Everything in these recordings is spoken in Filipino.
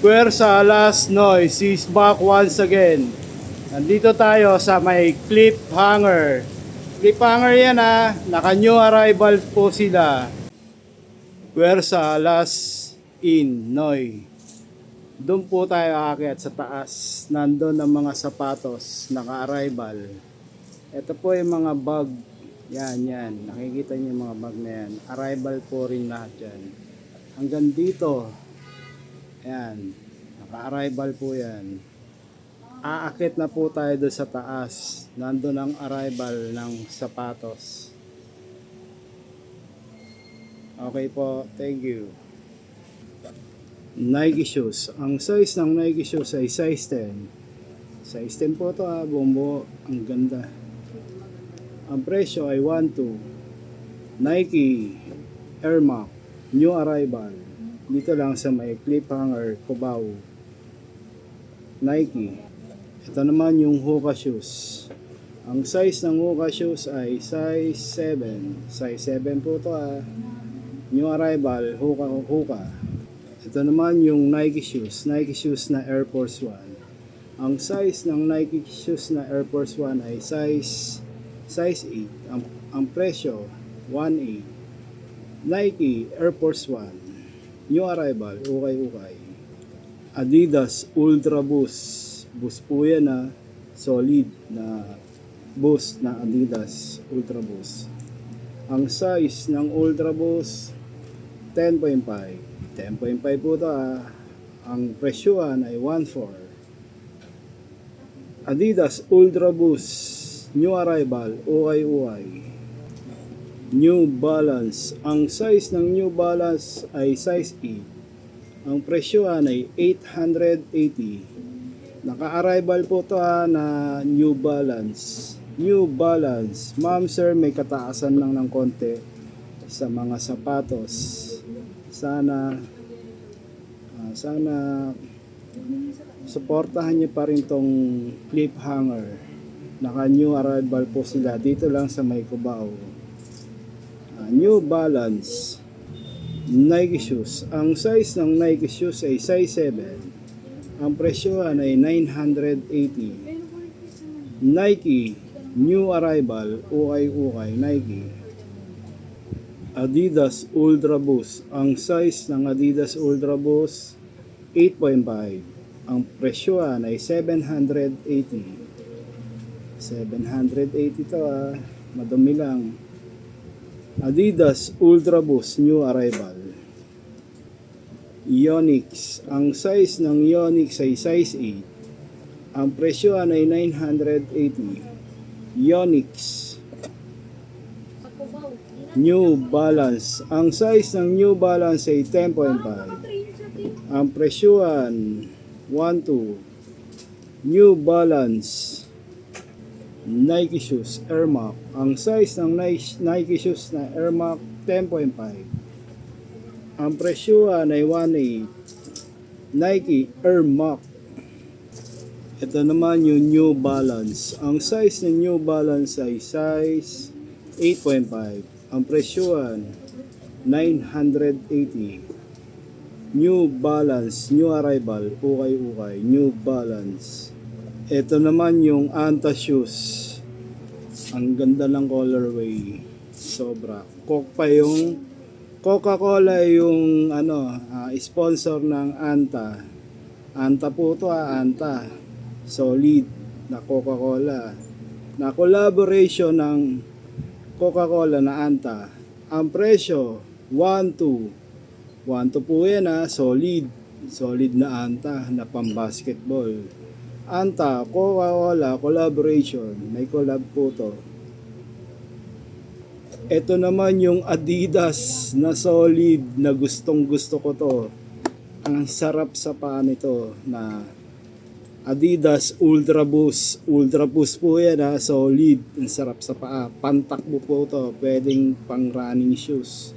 Puwersa Last Noise is back once again. Nandito tayo sa may cliffhanger. Cliffhanger yan naka new arrival po sila. Puwersa Last in Noy. Doon po tayo aakyat sa taas. Nandun ang mga sapatos, naka-arrival. Ito po yung mga bag. Yan. Nakikita niyo yung mga bag na yan. Arrival po rin lahat yan. Hanggang dito. Ayan. Naka-arrival po yan. Aakit na po tayo doon sa taas. Nandun ang arrival ng sapatos. Okay po. Thank you. Nike shoes. Ang size ng Nike shoes ay size 10. Size 10 po ito bumbo. Ang ganda. Ang presyo ay 1.2. Nike Air Max New Arrival. Dito lang sa may cliffhanger Cubao. Nike. Ito naman yung Hoka shoes. Ang size ng Hoka shoes ay size 7. Size 7 po ito New Arrival Hoka. Ito naman yung Nike shoes. Nike shoes na Air Force 1. Ang size ng Nike shoes na Air Force 1 ay size 8. Ang presyo 1.8. Nike Air Force 1 New Arrival ukay. Adidas Ultra Boost. Boost po yan solid na boost na Adidas Ultra Boost. Ang size ng Ultra Boost 10.5. 10.5 po ito Ang presyoan ay 1.4. Adidas Ultra Boost New Arrival ukay. New Balance. Ang size ng New Balance ay size 8. Ang presyoan ay 880. Naka-arrival po ito na New Balance. New Balance. Ma'am sir, may kataasan lang ng konti sa mga sapatos. Sana suportahan niyo pa rin tong cliffhanger. Naka new arrival po sila dito lang sa may Cubao. New Balance Nike shoes. Ang size ng Nike shoes ay size 7. Ang presyohan ay 980. Nike New Arrival ukay. Nike Adidas Ultra Boost. Ang size ng Adidas Ultra Boost 8.5. Ang presyohan ay 780. 780 to madumi lang. Adidas Ultra Boost New Arrival. Yonex. Ang size ng Yonex ay size 8. Ang presyohan ay 980. Yonex New Balance. Ang size ng New Balance ay 10.5. Ang presyohan 1.2. New Balance Nike shoes Air Max. Ang size ng Nike shoes na Air Max 10.5. Ang presyohan ay 1.8. Nike Air Max. Ito naman yung New Balance. Ang size ng New Balance ay size 8.5. Ang presyohan 980. New Balance New Arrival ukay. New Balance. Ito naman yung Anta shoes. Ang ganda ng colorway. Sobra. Coca-Cola yung sponsor ng Anta. Anta po to Anta. Solid na Coca-Cola. Na collaboration ng Coca-Cola na Anta. Ang presyo 1.2. 1.2 po yan solid. Solid na Anta na pang-basketball. Anta, Coca-Cola, collaboration. May collab po to. Ito naman yung Adidas na solid na gustong gusto ko to. Ang sarap sa paa nito na Adidas Ultra Boost. Ultra Boost po yan solid. Ang sarap sa paa. Pantakbo po to. Pwedeng pang running shoes.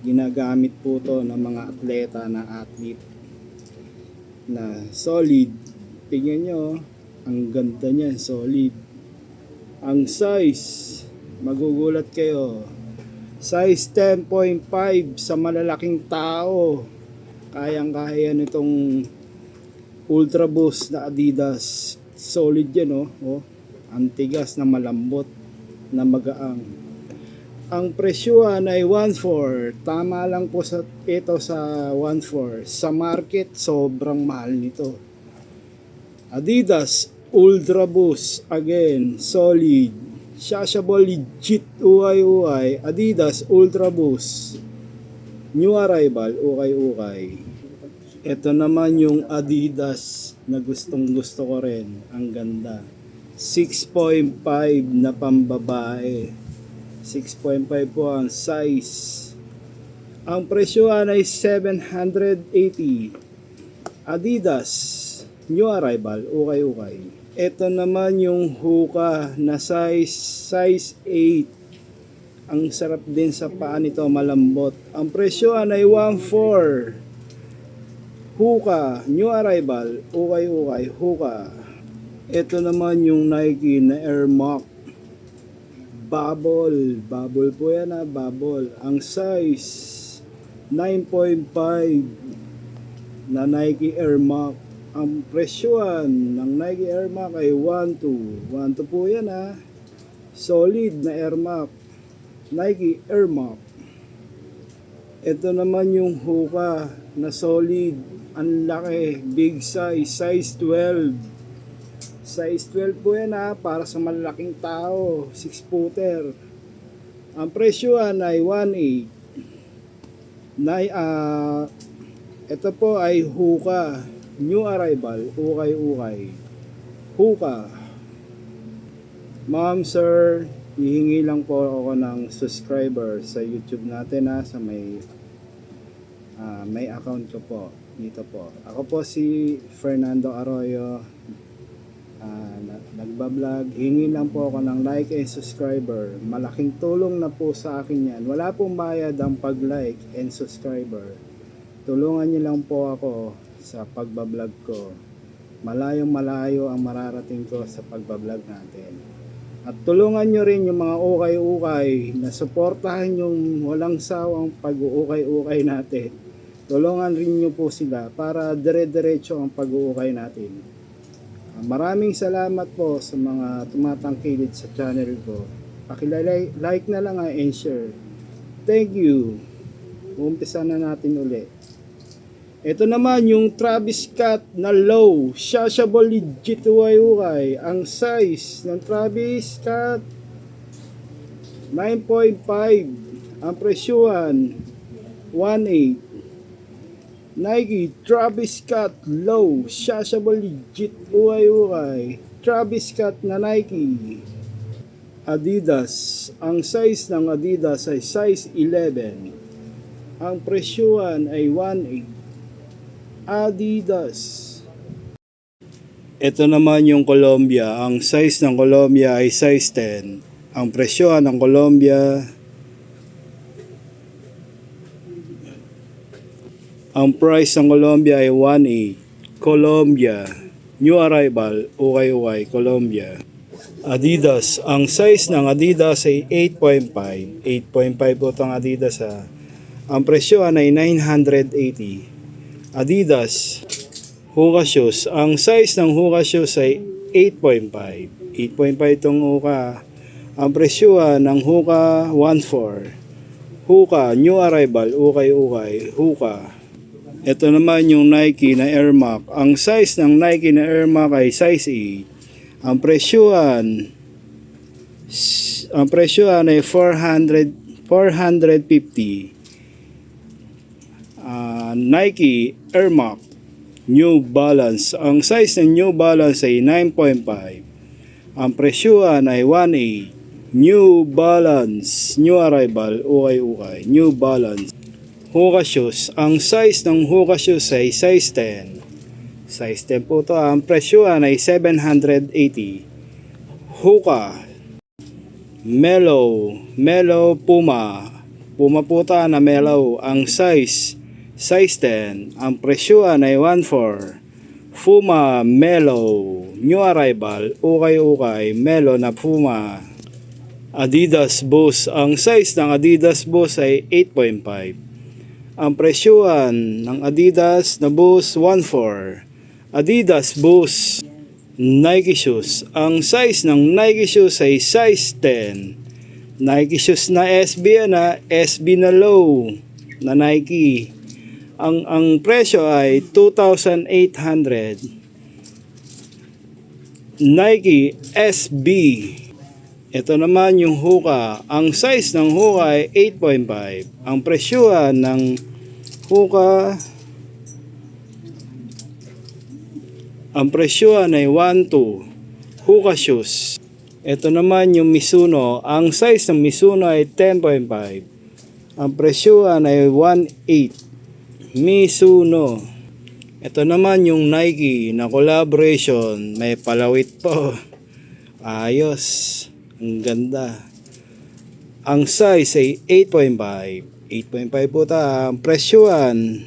Ginagamit po to ng mga atleta na athlete na solid. Tingnan nyo, ang ganda niya, solid. Ang size, magugulat kayo. Size 10.5 sa malalaking tao. Kayang-kaya nitong Ultra Boost na Adidas. Solid yan, oh. Oh. Antigas na malambot na magaang. Ang presyuhan ay 1.4. Tama lang po sa ito sa 1.4. Sa market, sobrang mahal nito. Adidas Ultra Boost. Again, solid. Shashable, legit, ukay-ukay. Adidas Ultra Boost. New arrival, ukay-ukay. Ito naman yung Adidas na gustong gusto ko rin. Ang ganda. 6.5 na pambabae. 6.5 po ang size. Ang presyohan ay 780. Adidas New arrival, ukay-ukay. Ito naman yung Hoka na size 8. Ang sarap din sa paa nito, malambot. Ang presyohan ay 1.4. Hoka New arrival, ukay-ukay, Hoka. Ito naman yung Nike na Air Max. Bubble po yan, bubble. Ang size 9.5 na Nike Air Max. Ang presyohan ng Nike Air Max ay 1.2. 1.2 po yan, solid na Air Max. Nike Air Max. Ito naman yung Hoka na solid. Ang laki, big size 12. Size 12 po yan, para sa malaking tao, 6-footer. Ang presyohan ay 1.8. Ito po ay Hoka New arrival, ukay-ukay. Hoka. Ma'am, sir, hihingi lang po ako ng subscriber sa YouTube natin, sa may account ko po dito po. Ako po si Fernando Arroyo. Nagbablog, hingi lang po ako ng like and subscriber. Malaking tulong na po sa akin yan. Wala pong bayad ang pag-like and subscriber. Tulungan niyo lang po ako sa pagbablog ko. Malayong malayo ang mararating ko sa pagbablog natin. At tulungan nyo rin yung mga ukay-ukay na suportahan yung walang sawang pag-uukay-ukay natin. Tulungan rin nyo po sila para dire-diretso ang pag-uukay natin. Maraming salamat po sa mga tumatangkilik sa channel ko. Paki-like na lang and share. Thank you. Umpisa na natin ulit. Ito naman yung Travis Scott na low. Shashable, legit, ukay-ukay. Ang size ng Travis Scott 9.5. Ang presyuhan 1.8. Nike Travis Scott low, shashable, legit, ukay-ukay. Travis Scott na Nike. Adidas. Ang size ng Adidas ay size 11. Ang presyuhan ay 1.8. Adidas. Ito naman yung Columbia. Ang size ng Columbia ay size 10. Ang presyohan ng Columbia, ang price ng Columbia ay 1.8. Columbia New arrival, ukay-ukay, Columbia. Adidas. Ang size ng Adidas ay 8.5. 8.5 po itong Adidas, Ang presyohan ay 980. Adidas Hoka shoes. Ang size ng Hoka shoes ay 8.5. 8.5 itong Hoka. Ang presyuhan ng Hoka 1.4. Hoka New arrival, ukay-ukay, Hoka. Ito naman yung Nike na Air Max. Ang size ng Nike na Air Max ay size 8. Ang presyuhan ay 450. Nike Air Max New Balance. Ang size ng New Balance ay 9.5. Ang presyuhan ay 1.8. New Balance New arrival, ukay-ukay, New Balance. Hoka shoes. Ang size ng Hoka shoes ay size 10. Size 10 po ito. Ang presyuhan ay 780. Hoka Mellow Puma. Puma po ito na Mellow. Ang size 10. Ang presyuhan ay 1.4. Puma Mellow New arrival, ukay-ukay, Mellow na Puma. Adidas Boost. Ang size ng Adidas Boost ay 8.5. Ang presyuhan ng Adidas na Boost 1.4. Adidas Boost Nike shoes. Ang size ng Nike shoes ay size 10. Nike shoes na SB SB na low na Nike. Ang presyo ay 2,800. Nike SB. Ito naman yung Hoka. Ang size ng Hoka ay 8.5. Ang presyo ng Hoka, ang presyo ay 1.2. Hoka shoes. Ito naman yung Mizuno. Ang size ng Mizuno ay 10.5. Ang presyo ay 1.8. Mizuno. Ito naman yung Nike na collaboration. May palawit po. Ayos. Ang ganda. Ang size ay 8.5. 8.5 po ta. Ang presyoan.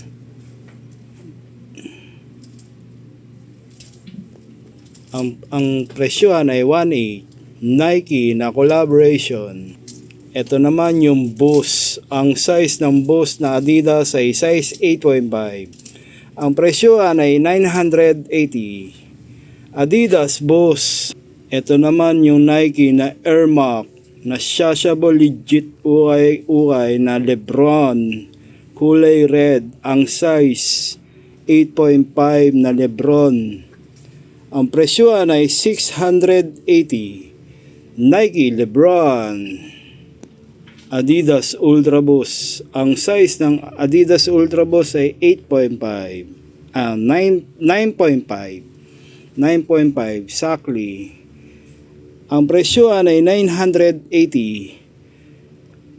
Ang presyoan ay 1.8. Nike na collaboration. Ito naman yung Boost. Ang size ng Boost na Adidas ay size 8.5. Ang presyoan ay 980. Adidas Boost. Ito naman yung Nike na Air Max na shashable legit ukay na Lebron. Kulay red. Ang size 8.5 na Lebron. Ang presyoan ay 680. Nike Lebron. Adidas Ultra Boost. Ang size ng Adidas Ultra Boost ay 8.5. 9.5. 9.5 exactly. Ang presyoan ay 980.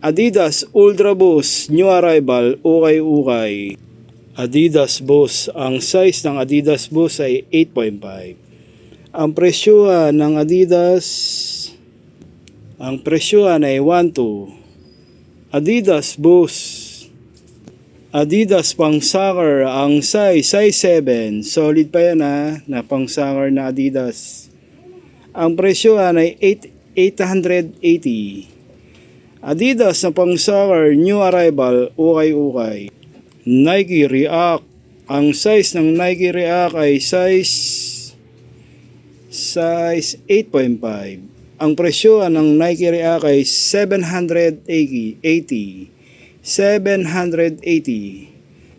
Adidas Ultra Boost New Arrival ukay-ukay. Adidas Boost. Ang size ng Adidas Boost ay 8.5. Ang presyoan ng Adidas, ang presyoan ay 1.2. Adidas Boost. Adidas pang soccer. Ang size 7. Solid pa yan na pang soccer na Adidas. Ang presyoan ay 880. Adidas na pang soccer New Arrival ukay-ukay. Nike React. Ang size ng Nike React ay size 8.5. Ang presyo ng Nike React ay 780. 780.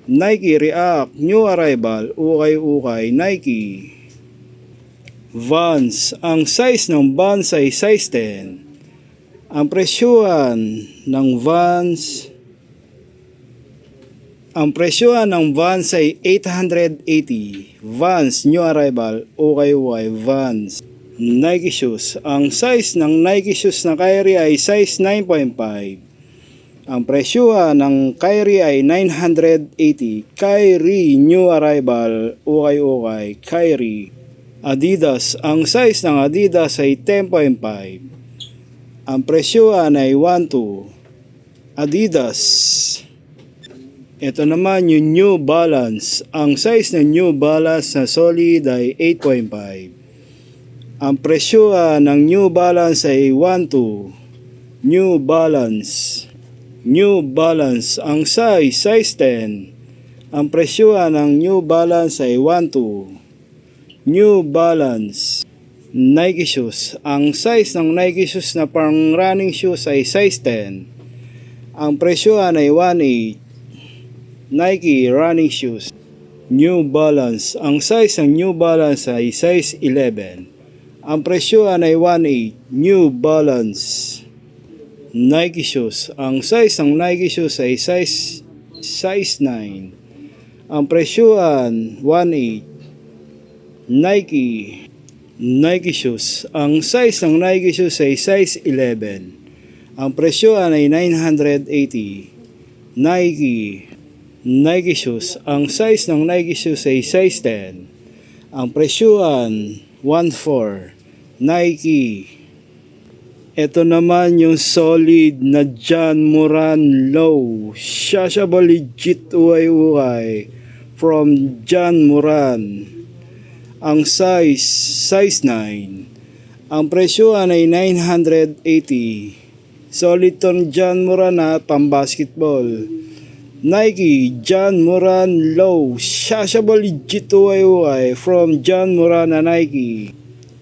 Nike React New Arrival ukay-ukay. Nike Vans. Ang size ng Vans ay size 10. Ang presyoan ng Vans, ang presyoan ng Vans ay 880. Vans New Arrival ukay-ukay. Vans Nike shoes. Ang size ng Nike shoes na Kyrie ay size 9.5. Ang presyoan ng Kyrie ay 980. Kyrie New Arrival ukay-ukay. Kyrie. Adidas. Ang size ng Adidas ay 10.5. Ang presyoan ay 1.2. Adidas. Ito naman yung New Balance. Ang size ng New Balance na solid ay 8.5. Ang presyoan ng New Balance ay 1.2. New Balance. New Balance. Ang size 10. Ang presyoan ng New Balance ay 1.2. New Balance. Nike shoes. Ang size ng Nike shoes na pang running shoes ay size 10. Ang presyoan ay 1.8. Nike running shoes. New Balance. Ang size ng New Balance ay size 11. Ang presyoan ay 1.8. New Balance. Nike shoes. Ang size ng Nike shoes ay size 9. Ang presyoan 1.8. Nike shoes. Ang size ng Nike shoes ay size 11. Ang presyoan ay 980. Nike shoes. Ang size ng Nike shoes ay size 10. Ang presyoan 1.4. Nike. Ito naman yung solid na John Moran Low. Shashable legit ukay-ukay from John Moran. Ang size 9. Ang presyoan ay 980. Solid ton John Moran pang basketball. Nike, John Moran Low, Shashable G2YY from John Moran na Nike.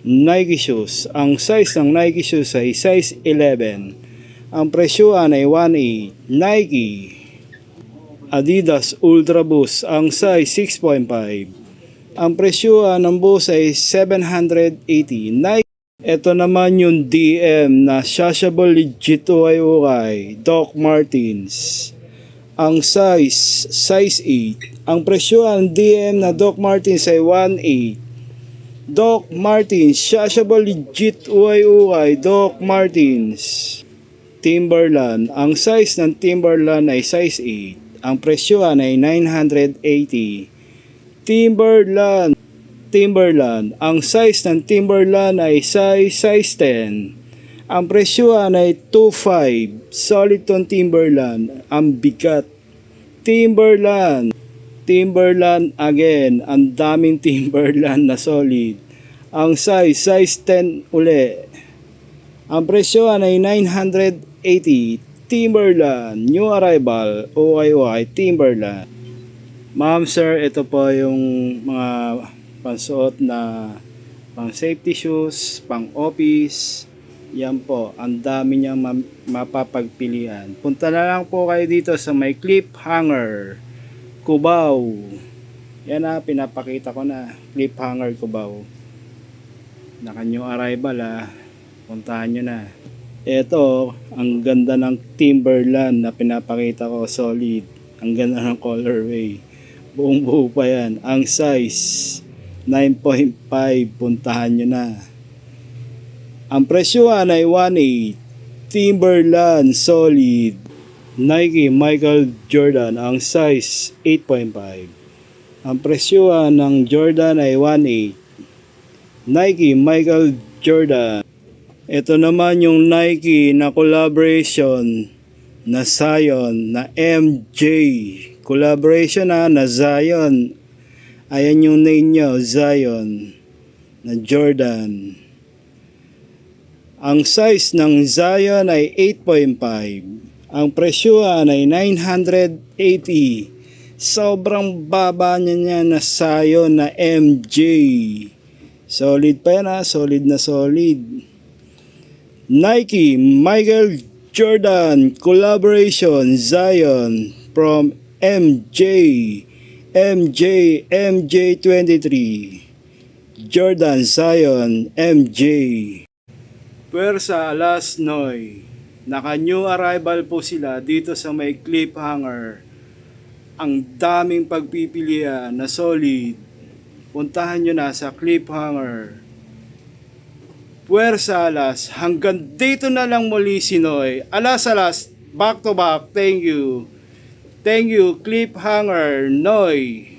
Nike shoes. Ang size ng Nike shoes ay size 11. Ang presyuan ay 1.8. Nike. Adidas Ultra Boost. Ang size 6.5. Ang presyuan ng boost ay 780. Nike. Ito naman yung DM na Shashable G2YY Doc Martens. Ang size 8. Ang presyuan DM na Doc Martens ay 1.8. Doc Martens, Shashable Legit UY Doc Martens. Timberland, ang size ng Timberland ay size 8. Ang presyuan ay 980. Timberland, ang size ng Timberland ay size 10. Ang presyuan ay 2.5. Solid tong Timberland. Ang bigat. Timberland again. Ang daming Timberland na solid. Ang size 10 uli. Ang presyuan ay 980. Timberland. New arrival. OYY Timberland. Ma'am sir, ito po yung mga pansuot na pang safety shoes, pang office. Yan po, ang dami niyang mapapagpilian. Punta na lang po kayo dito sa may clip hanger, Cubao. Yan na, pinapakita ko na, clip hanger Cubao. Naka new arrival puntahan nyo na. Ito, ang ganda ng Timberland na pinapakita ko, solid. Ang ganda ng colorway. Buong buo pa yan. Ang size, 9.5, puntahan nyo na. Ang presyuan ay 1.8. Timberland solid. Nike Michael Jordan, ang size 8.5. Ang presyuan ng Jordan ay 1.8. Nike Michael Jordan. Ito naman yung Nike na collaboration na Zion na MJ. Collaboration na Zion. Ayan yung name nyo, Zion na Jordan. Ang size ng Zion ay 8.5. Ang presyuan ay 980. Sobrang baba niya na Zion na MJ. Solid pa yan solid na solid. Nike Michael Jordan collaboration Zion from MJ. MJ23. Jordan Zion MJ. Puwersa Alas Noy. Naka new arrival po sila dito sa may clip hanger. Ang daming pagpipilian na solid. Puntahan nyo na sa clip hanger. Puwersa Alas. Hanggang dito na lang muli si Noy. Alas, back to back. Thank you. Thank you, clip hanger Noy.